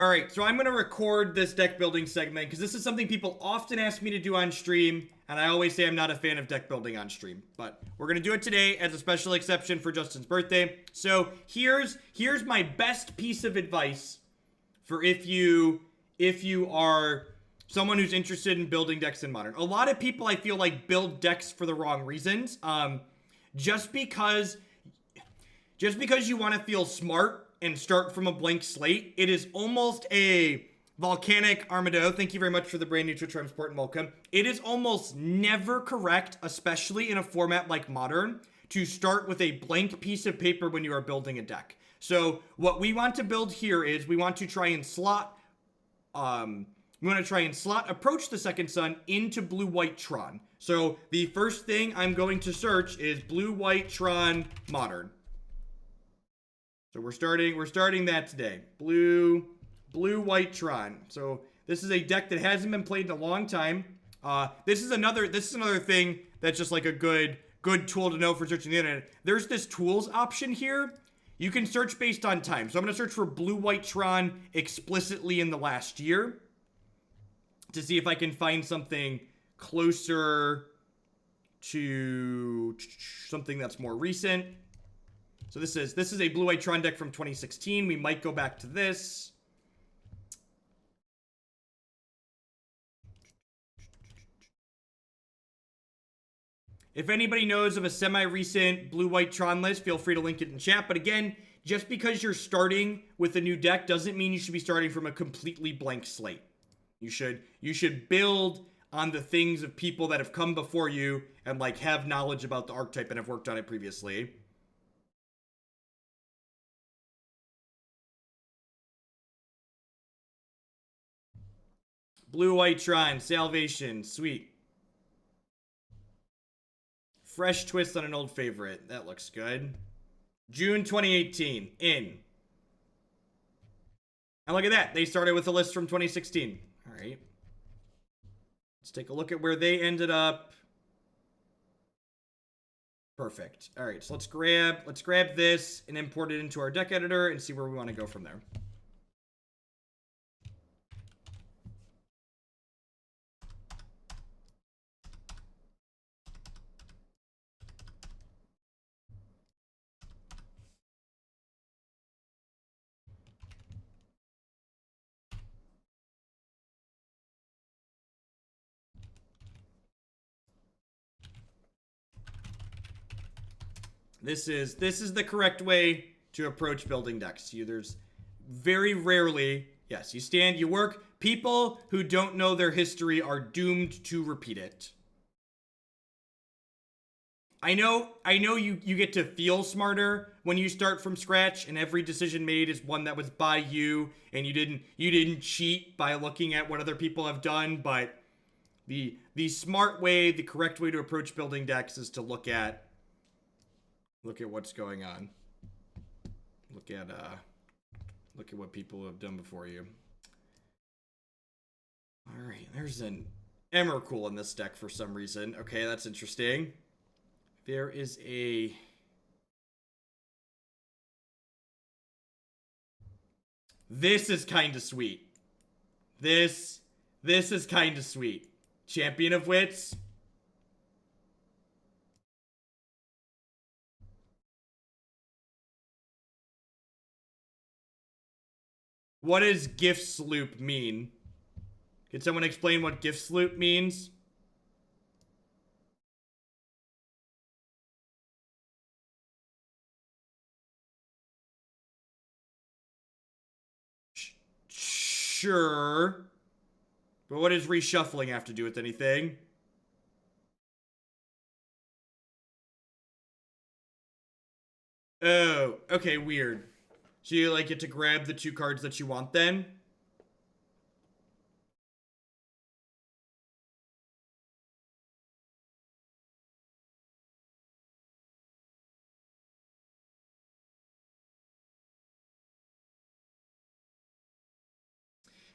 All right, so I'm going to record this deck building segment because this is something people often ask me to do on stream, and I always say I'm not a fan of deck building on stream, but we're going to do it today as a special exception for Justin's birthday. So here's my best piece of advice for if you are someone who's interested in building decks in Modern. A lot of people, I feel like, build decks for the wrong reasons. Just because you want to feel smart and start from a blank slate, it is almost a volcanic armado. Thank you very much for the brand new Twitch Prime support and welcome. It is almost never correct, especially in a format like Modern, to start with a blank piece of paper when you are building a deck. So what we want to build here is we want to try and slot Approach the Second Sun into Blue-White Tron. So the first thing I'm going to search is Blue-White Tron Modern. So we're starting that today. Blue-White Tron. So this is a deck that hasn't been played in a long time. This is another thing that's just like a good tool to know for searching the internet. There's this tools option here. You can search based on time. So I'm going to search for Blue-White Tron explicitly in the last year to see if I can find something closer to something that's more recent. So this is a Blue-White Tron deck from 2016. We might go back to this. If anybody knows of a semi-recent Blue-White Tron list, feel free to link it in chat. But again, just because you're starting with a new deck doesn't mean you should be starting from a completely blank slate. You should build on the things of people that have come before you and like have knowledge about the archetype and have worked on it previously. Blue-White Tron, Salvation, sweet. Fresh twist on an old favorite. That looks good. June 2018, in. And look at that. They started with a list from 2016. All right. Let's take a look at where they ended up. Perfect. All right, so let's grab this and import it into our deck editor and see where we want to go from there. This is the correct way to approach building decks. There's very rarely, yes, you work. People who don't know their history are doomed to repeat it. I know you get to feel smarter when you start from scratch and every decision made is one that was by you and you didn't cheat by looking at what other people have done, but the smart way, the correct way to approach building decks is to look at what's going on. Look at what people have done before you. All right, there's an Emrakul in this deck for some reason. Okay, that's interesting. There is a... This is kind of sweet. This is kind of sweet. Champion of Wits. What does Gifts Loop mean? Can someone explain what Gifts Loop means? Sure. But what does reshuffling have to do with anything? Oh, okay, weird. So you like get to grab the two cards that you want then?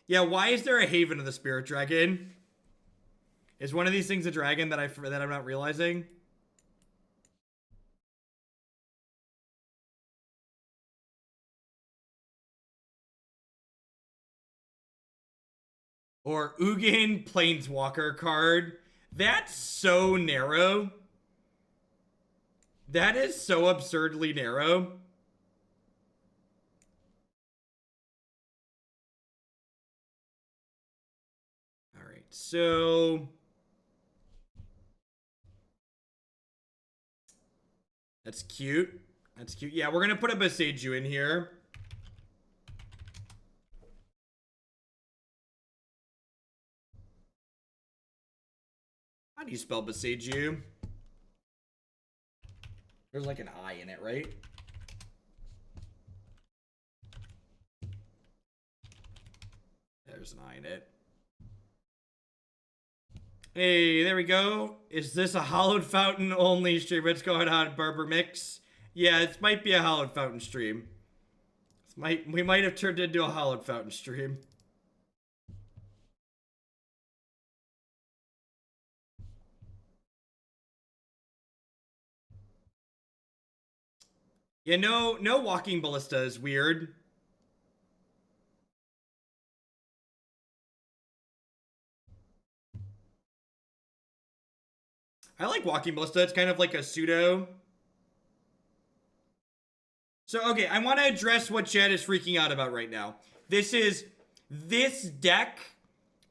Yeah, why is there a Haven of the Spirit Dragon? Is one of these things a dragon that I'm not realizing? Or Ugin Planeswalker card. That's so narrow. That is so absurdly narrow. All right, so that's cute. That's cute. Yeah, we're gonna put a Boseiju in here. How do you spell Boseiju? There's like an I in it, right? There's an I in it. Hey, there we go. Is this a Hallowed Fountain only stream? What's going on, Barber Mix? Yeah, it might be a Hallowed Fountain stream. We might have turned into a Hallowed Fountain stream. Yeah, no Walking Ballista is weird. I like Walking Ballista. It's kind of like a pseudo. So, okay, I want to address what Chad is freaking out about right now. This deck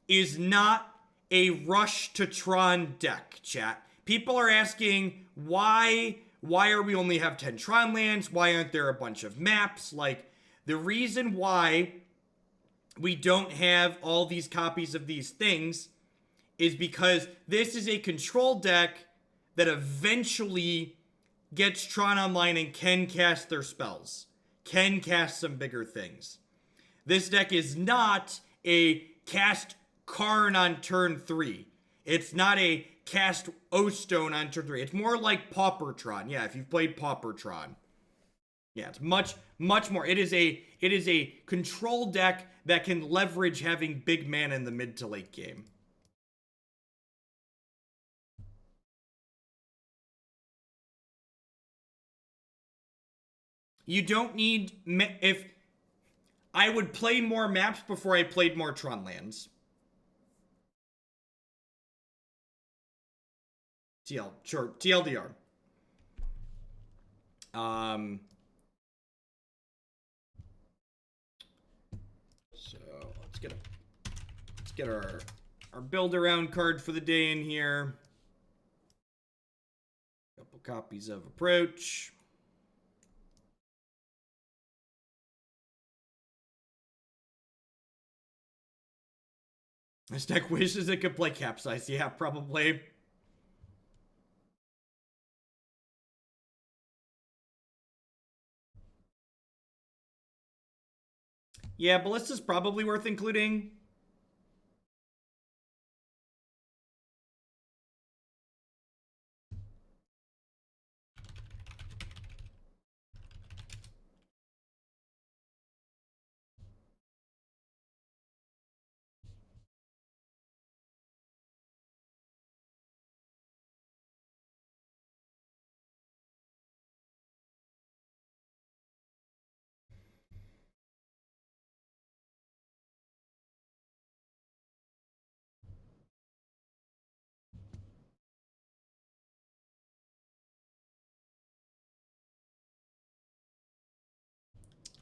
is not a Rush to Tron deck, chat. People are asking why are we only have 10 Tron lands? Why aren't there a bunch of maps? Like, the reason why we don't have all these copies of these things is because this is a control deck that eventually gets Tron online and can cast their spells, can cast some bigger things. This deck is not a cast Karn on turn 3. It's not a cast O-Stone on turn 3. It's more like Paupertron. Yeah, if you've played Paupertron. Yeah, it's much more. It is a control deck that can leverage having big mana in the mid to late game. You don't need... If I would play more maps before I played more Tron lands. Sure, TLDR. So let's get our build around card for the day in here. Couple copies of Approach. This deck wishes it could play Capsize. Yeah, probably. Yeah, Ballista's probably worth including.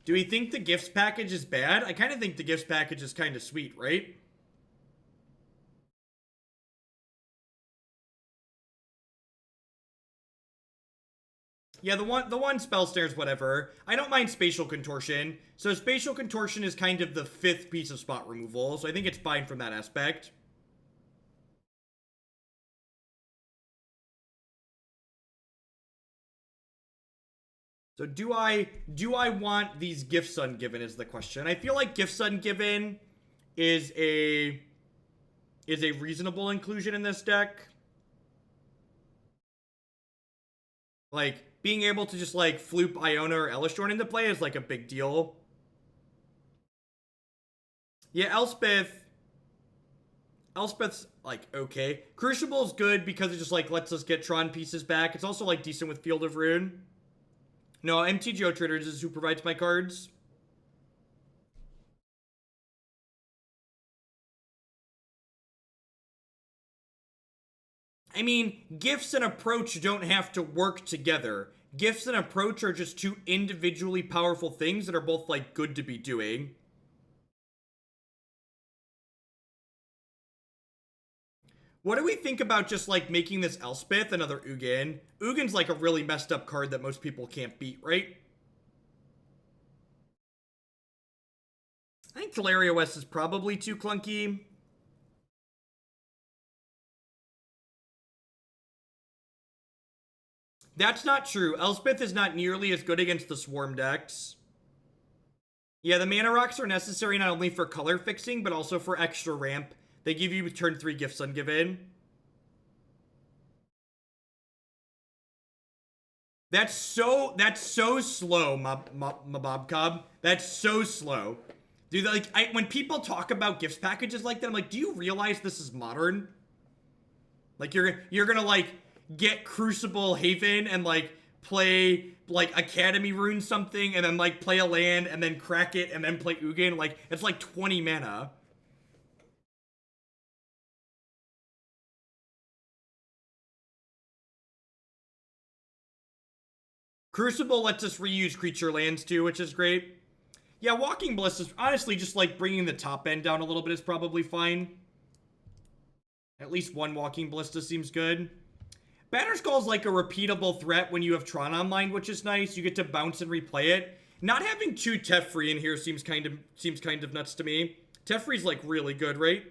Do we think the gifts package is bad? I kind of think the gifts package is kind of sweet, right? Yeah, the one spell snares, whatever. I don't mind Spatial Contortion. So Spatial Contortion is kind of the 5th piece of spot removal, so I think it's fine from that aspect. So do I want these Gifts Ungiven is the question. I feel like Gifts Ungiven is a reasonable inclusion in this deck. Like, being able to just, like, floop Iona or Elishorn into play is, like, a big deal. Yeah, Elspeth's, like, okay. Crucible's good because it just, like, lets us get Tron pieces back. It's also, like, decent with Field of Ruin. No, MTGO Traders is who provides my cards. I mean, gifts and approach don't have to work together. Gifts and approach are just two individually powerful things that are both, like, good to be doing. What do we think about just, like, making this Elspeth another Ugin? Ugin's, like, a really messed up card that most people can't beat, right? I think Teleria West is probably too clunky. That's not true. Elspeth is not nearly as good against the Swarm decks. Yeah, the mana rocks are necessary not only for color fixing, but also for extra ramp. They give you turn 3 Gifts Ungiven. That's so slow, Mabob Cobb. That's so slow. Dude, like, when people talk about gifts packages like that, I'm like, do you realize this is modern? Like, you're gonna, like, get Crucible Haven and, like, play, like, Academy Rune something, and then, like, play a land, and then crack it, and then play Ugin. Like, it's like 20 mana. Crucible lets us reuse creature lands too, which is great. Yeah, Walking Ballista, honestly, just, like, bringing the top end down a little bit is probably fine. At least one Walking Ballista seems good. Batterskull's like a repeatable threat when you have Tron online, which is nice. You get to bounce and replay it. Not having two Teferi in here seems kind of nuts to me. Teferi's, like, really good, right?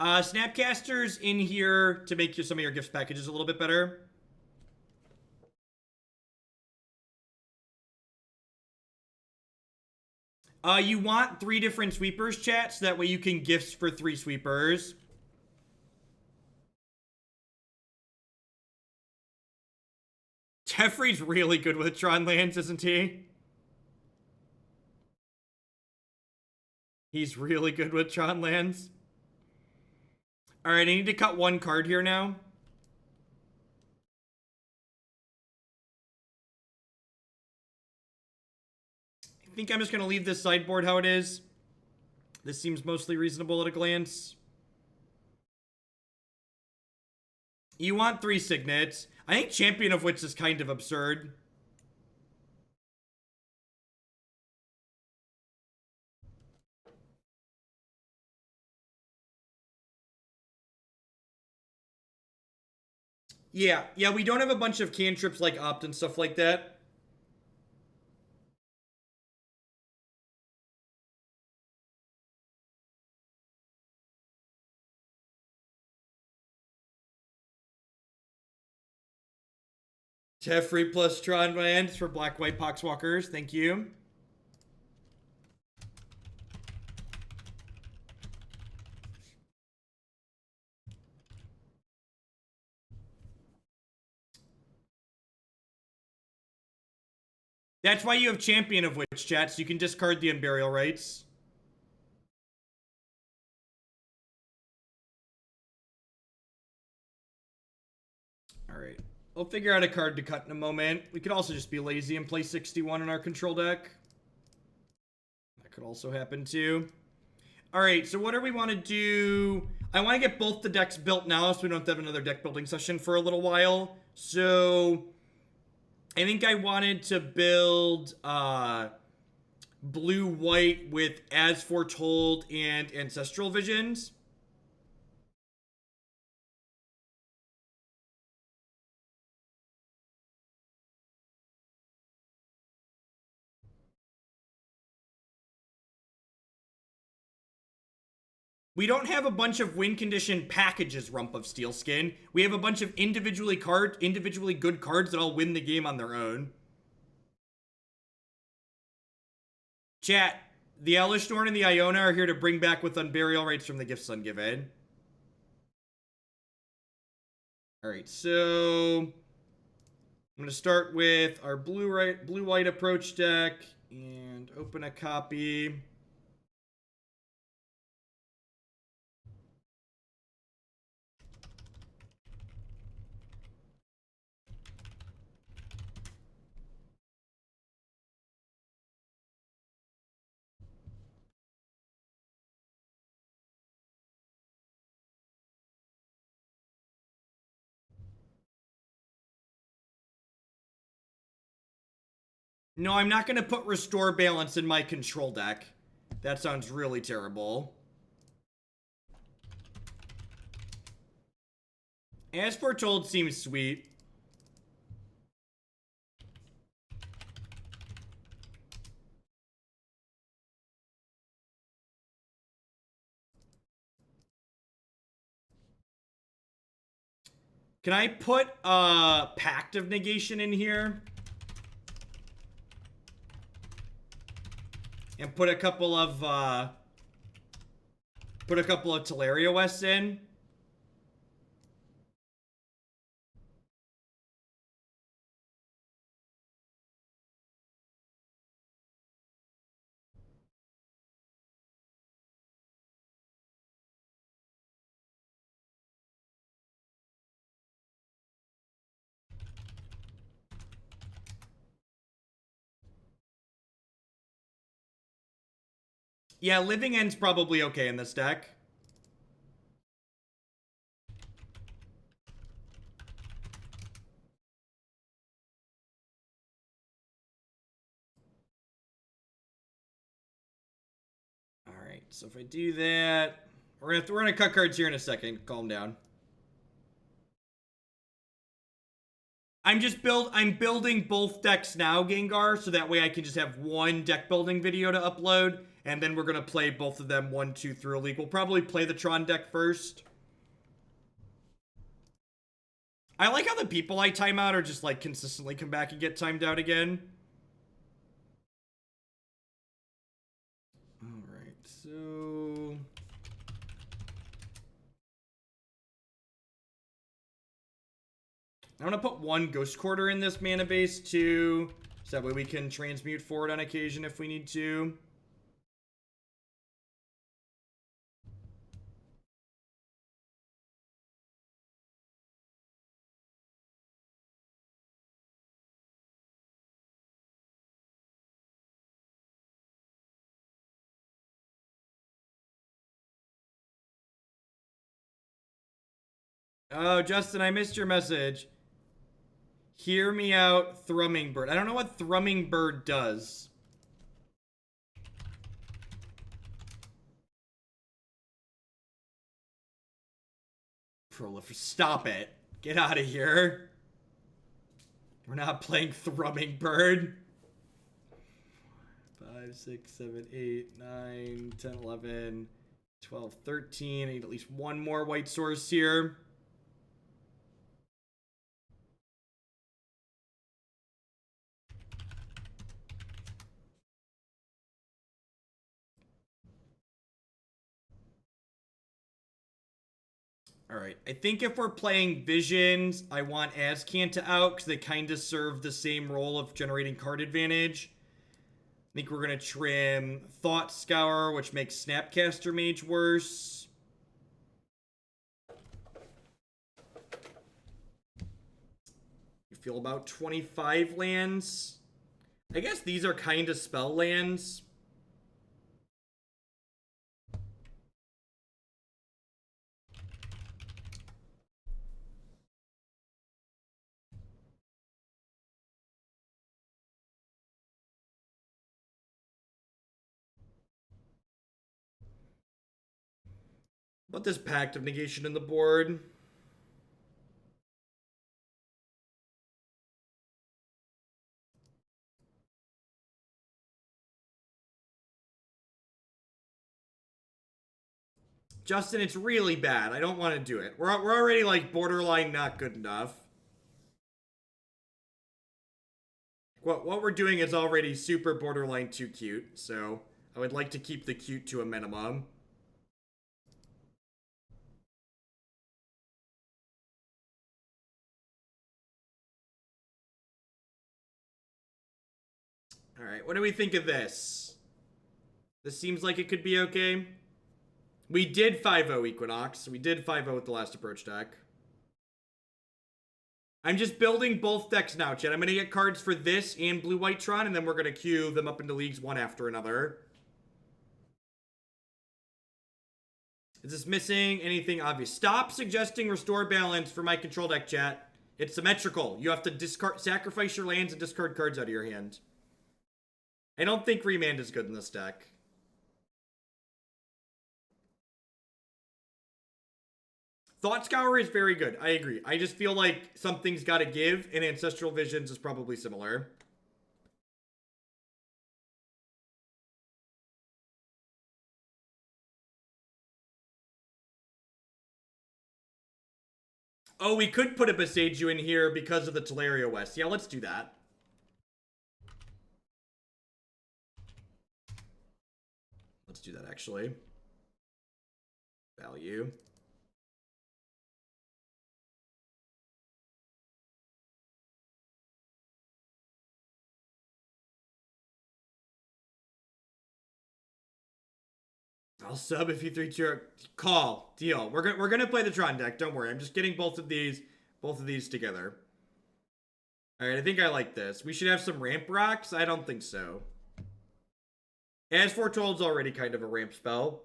Snapcaster's in here to make some of your gifts packages a little bit better. You want 3 different sweepers, chat, so that way you can gifts for 3 sweepers. Teferi's really good with Tron lands, isn't he? He's really good with Tron lands. Alright, I need to cut 1 card here now. I think I'm just going to leave this sideboard how it is. This seems mostly reasonable at a glance. You want 3 signets. I think Champion of Wits is kind of absurd. Yeah, we don't have a bunch of cantrips like Opt and stuff like that. Teferi plus Tron lands for Black-White Poxwalkers. Thank you. That's why you have Champion of Wits, chat, so you can discard the Unburial Rites. Alright. We'll figure out a card to cut in a moment. We could also just be lazy and play 61 in our control deck. That could also happen too. Alright, so what do we want to do? I want to get both the decks built now so we don't have another deck building session for a little while. So I think I wanted to build blue-white with As Foretold and Ancestral Visions. We don't have a bunch of win condition packages, Rump of Steelskin. We have a bunch of individually good cards that all win the game on their own. Chat, The Elish Norn and the Iona are here to bring back with Unburial Rites from the Gifts Ungiven. Alright, so I'm going to start with our blue-white approach deck and open a copy. No, I'm not going to put Restore Balance in my control deck. That sounds really terrible. As Foretold seems sweet. Can I put Pact of Negation in here? And put a couple of Teleria Wests in? Yeah, Living End's probably okay in this deck. Alright, so if I do that... We're gonna cut cards here in a second. Calm down. I'm building both decks now, Gengar, so that way I can just have one deck building video to upload, and then we're gonna play both of them 1, 2 through a league. We'll probably play the Tron deck first. I like how the people I time out are just like consistently come back and get timed out again. Alright, so... I'm gonna put one Ghost Quarter in this mana base too, so that way we can transmute forward on occasion if we need to. Oh, Justin, I missed your message. Hear me out, Thrumming Bird. I don't know what Thrumming Bird does. Prolifer, stop it. Get out of here. We're not playing Thrumming Bird. 5, 6, 7, 8, 9, 10, 11, 12, 13. I need at least one more white source here. Alright, I think if we're playing Visions, I want Azcanta out because they kind of serve the same role of generating card advantage. I think we're going to trim Thought Scour, which makes Snapcaster Mage worse. You feel about 25 lands. I guess these are kind of spell lands. Put this Pact of Negation in the board. Justin, it's really bad. I don't want to do it. We're already like borderline not good enough. What we're doing is already super borderline too cute, so I would like to keep the cute to a minimum. All right, what do we think of this? This seems like it could be okay. We did 5-0 Equinox. We did 5-0 with the last approach deck. I'm just building both decks now, Chad. I'm going to get cards for this and Blue-White Tron, and then we're going to queue them up into leagues one after another. Is this missing anything obvious? Stop suggesting restore balance for my control deck, chat. It's symmetrical. You have to sacrifice your lands and discard cards out of your hand. I don't think Remand is good in this deck. Thought Scour is very good. I agree. I just feel like something's got to give, and Ancestral Visions is probably similar. Oh, we could put a Boseiju in here because of the Teleria West. Yeah, let's do that. Let's do that, actually. Value. I'll sub if you 3-2. Call. Deal. We're gonna play the Tron deck. Don't worry. I'm just getting both of these together. All right. I think I like this. We should have some ramp rocks. I don't think so. As Foretold's already kind of a ramp spell.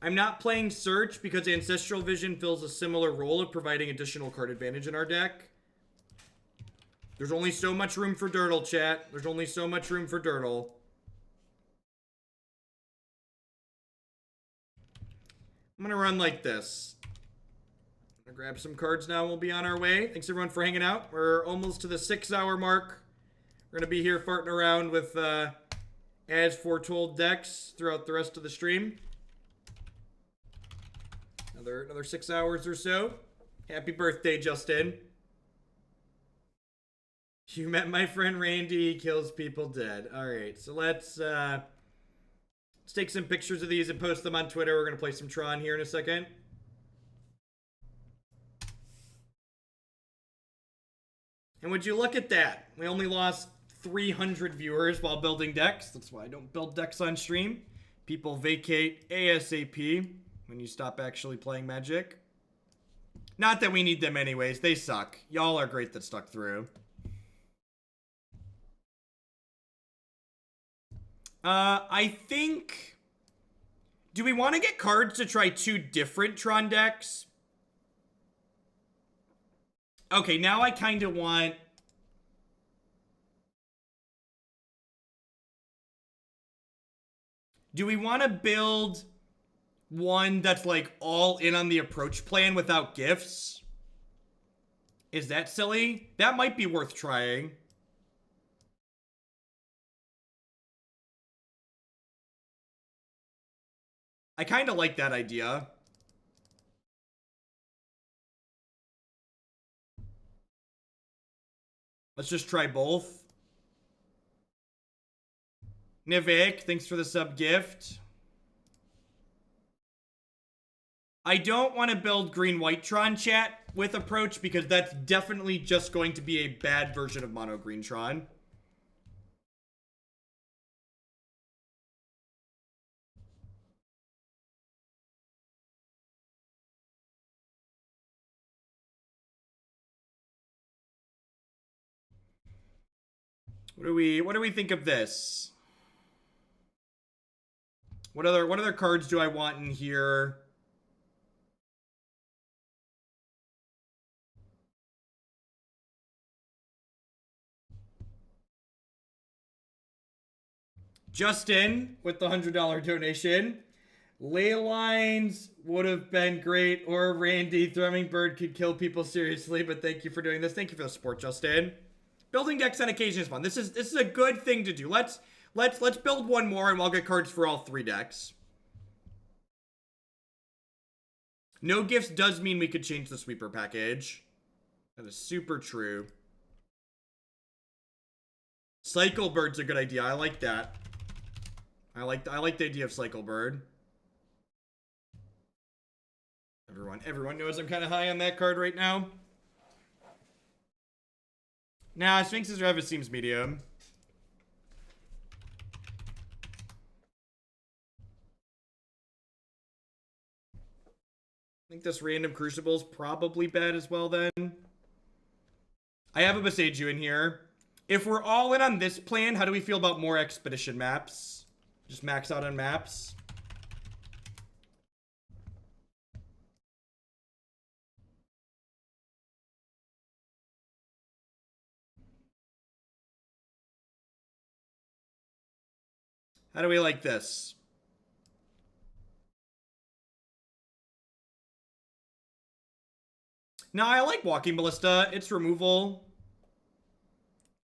I'm not playing Search because Ancestral Vision fills a similar role of providing additional card advantage in our deck. There's only so much room for Dirtle, chat. There's only so much room for Dirtle. I'm going to run like this. I'm going to grab some cards now. We'll be on our way. Thanks, everyone, for hanging out. We're almost to the 6-hour mark. We're going to be here farting around with As Foretold decks throughout the rest of the stream. Another 6 hours or so. Happy birthday, Justin. You met my friend Randy. He kills people dead. All right, so let's take some pictures of these and post them on Twitter. We're gonna play some Tron here in a second. And would you look at that? We only lost 300 viewers while building decks. That's why I don't build decks on stream. People vacate ASAP when you stop actually playing Magic. Not that we need them anyways. They suck. Y'all are great that stuck through. I think... Do we want to get cards to try 2 different Tron decks? Okay, now I kind of want... Do we want to build one that's like all in on the approach plan without gifts? Is that silly? That might be worth trying. I kind of like that idea. Let's just try both. Nivek, thanks for the sub gift. I don't want to build green-white Tron, chat, with approach because that's definitely just going to be a bad version of mono green Tron. What do we think of this? What other cards do I want in here? Justin with the $100 donation. Ley lines would have been great, or Randy. Thrumming Bird could kill people seriously, but thank you for doing this. Thank you for the support, Justin. Building decks on occasion is fun. This is a good thing to do. Let's Let's build one more and I'll get cards for all 3 decks. No gifts does mean we could change the sweeper package. That is super true. Cycle Bird's a good idea. I like that. I like the idea of Cycle Bird. Everyone knows I'm kind of high on that card right now. Nah, Sphinx's Revis seems medium. I think this random Crucible's probably bad as well then. I have a Boseiju in here. If we're all in on this plan, how do we feel about more expedition maps? Just max out on maps. How do we like this? No, I like Walking Ballista. It's removal.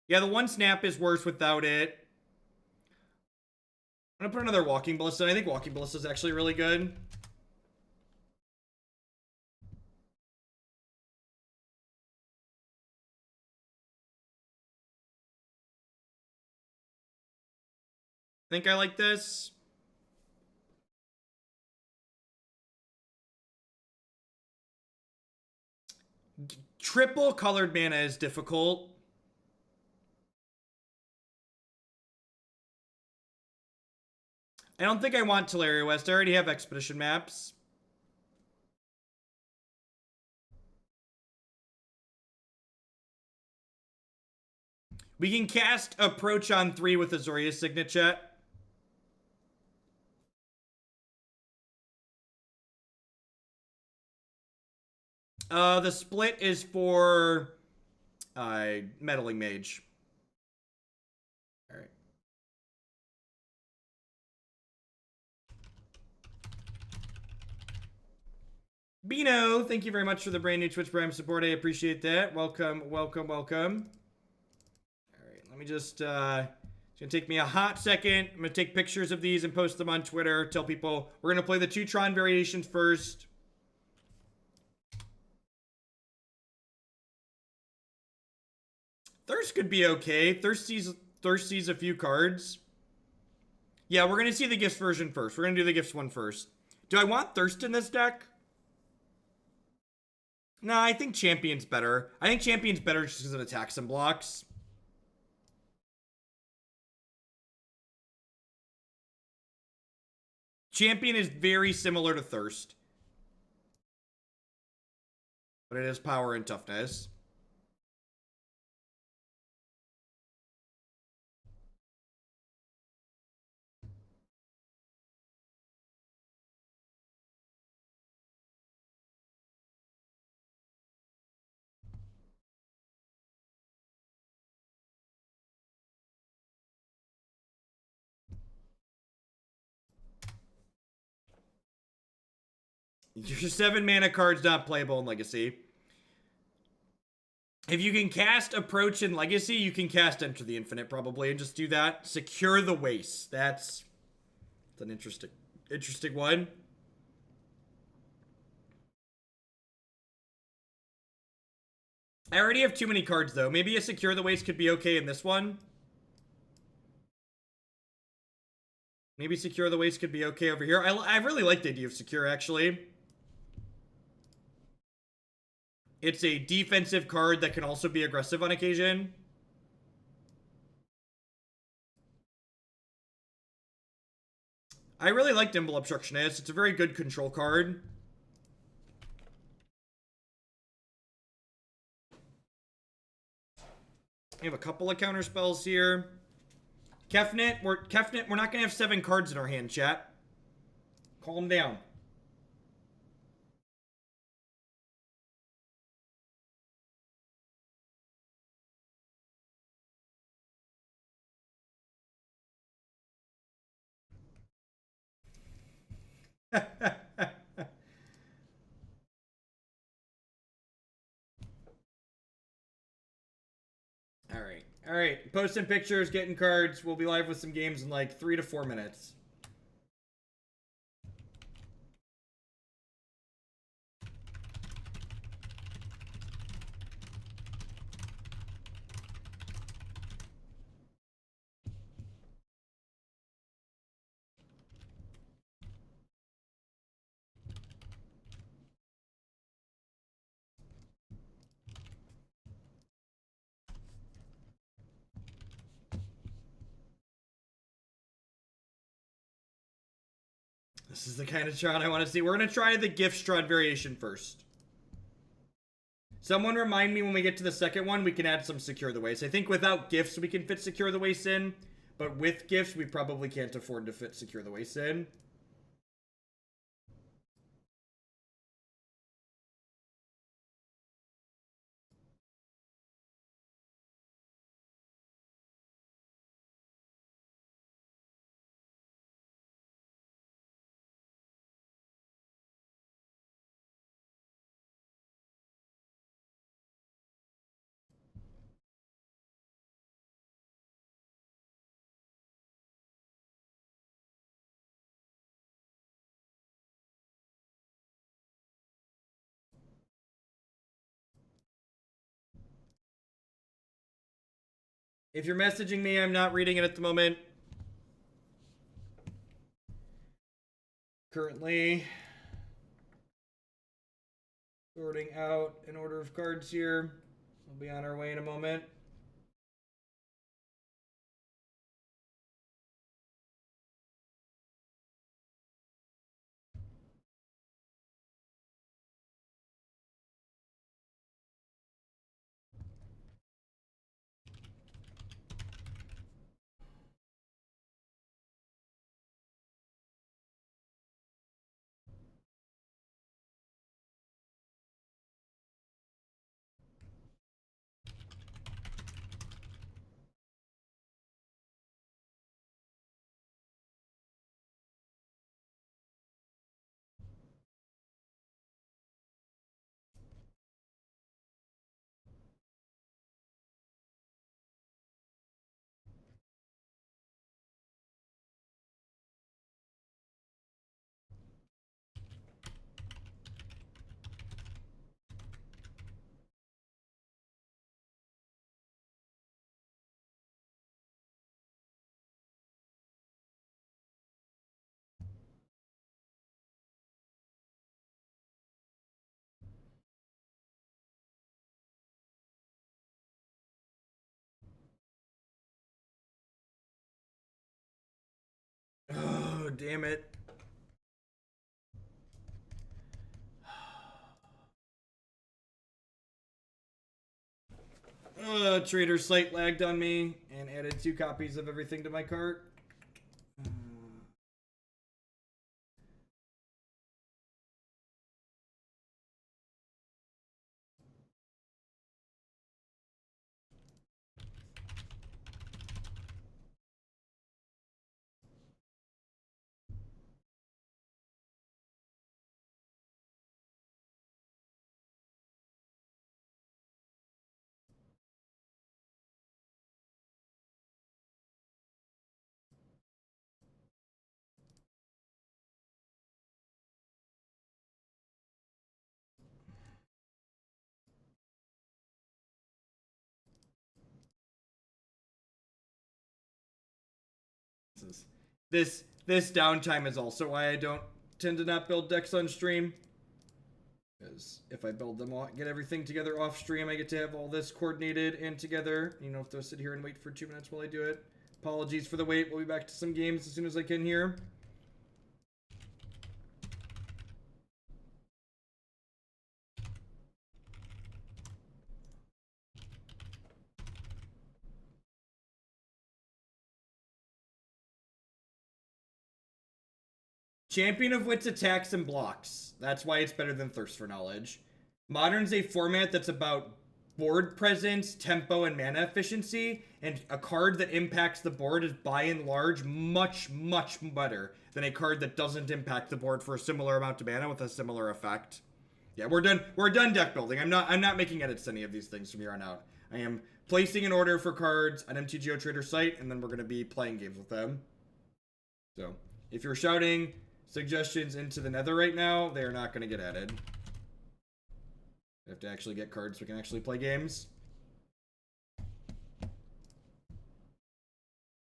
Yeah, the 1 snap is worse without it. I'm gonna put another Walking Ballista. I think Walking Ballista is actually really good. I think I like this. Triple colored mana is difficult. I don't think I want Teleria West. I already have expedition maps. We can cast Approach on 3 with Azorius Signature. The split is for Meddling Mage. All right. Bino, thank you very much for the brand new Twitch Prime support. I appreciate that. Welcome, welcome, welcome. All right, let me just, it's gonna take me a hot second. I'm gonna take pictures of these and post them on Twitter. Tell people we're gonna play the 2 Tron variations first. Thirst could be okay. Thirst sees a few cards. Yeah, we're gonna see the Gifts version first. We're gonna do the Gifts one first. Do I want Thirst in this deck? Nah, I think Champion's better. I think Champion's better just because it attacks and blocks. Champion is very similar to Thirst. But it has power and toughness. Your 7 mana card's not playable in Legacy. If you can cast Approach in Legacy, you can cast Enter the Infinite probably and just do that. Secure the Waste. That's an interesting one. I already have too many cards though. Maybe a Secure the Waste could be okay in this one. Maybe Secure the Waste could be okay over here. I really like the idea of Secure actually. It's a defensive card that can also be aggressive on occasion. I really like Dimble Obstructionist. It's a very good control card. We have a couple of counter spells here. Kefnet, we're not gonna have 7 cards in our hand, chat. Calm down. All right, posting pictures, getting cards. We'll be live with some games in like 3 to 4 minutes. This is the kind of Tron I want to see. We're going to try the Gifts Tron variation first. Someone remind me when we get to the second one, we can add some Secure the Waste. I think without gifts, we can fit Secure the Waste in. But with gifts, we probably can't afford to fit Secure the Waste in. If you're messaging me, I'm not reading it at the moment. Currently sorting out an order of cards here. We'll be on our way in a moment. Oh, damn it. Trader site lagged on me and added 2 copies of everything to my cart. This downtime is also why I don't tend to not build decks on stream. Because if I build them all, get everything together off stream, I get to have all this coordinated and together. You know, have to sit here and wait for 2 minutes while I do it. Apologies for the wait. We'll be back to some games as soon as I can here. Champion of Wits attacks and blocks. That's why it's better than Thirst for Knowledge. Modern's a format that's about board presence, tempo, and mana efficiency, and a card that impacts the board is by and large much, much better than a card that doesn't impact the board for a similar amount of mana with a similar effect. Yeah, we're done deck building. I'm not making edits to any of these things from here on out. I am placing an order for cards on MTGO Trader site, and then we're going to be playing games with them. So, if you're shouting suggestions into the nether right now, they are not going to get added. We have to actually get cards so we can actually play games.